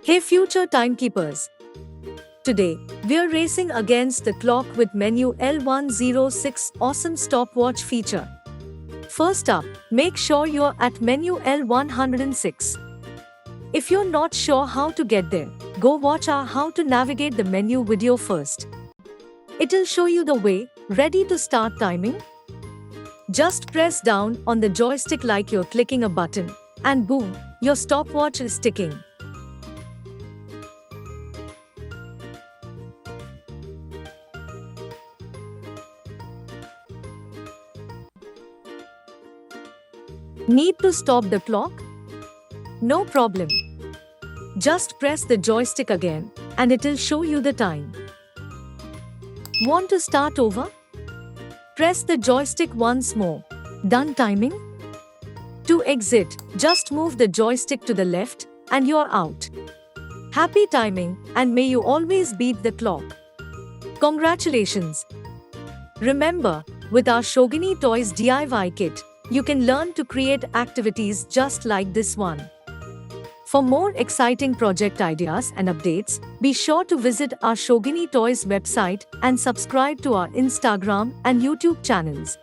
Hey future timekeepers! Today, we're racing against the clock with Menu L106 awesome stopwatch feature. First up, make sure you're at Menu L106. If you're not sure how to get there, go watch our How to Navigate the Menu video first. It'll show you the way. Ready to start timing? Just press down on the joystick like you're clicking a button, and boom, your stopwatch is ticking. Need to stop the clock? No problem. Just press the joystick again, and it'll show you the time. Want to start over? Press the joystick once more. Done timing? To exit, just move the joystick to the left, and you're out. Happy timing, and may you always beat the clock. Congratulations! Remember, with our Schogini Toys DIY kit, you can learn to create activities just like this one. For more exciting project ideas and updates, be sure to visit our Schogini Toys website and subscribe to our Instagram and YouTube channels.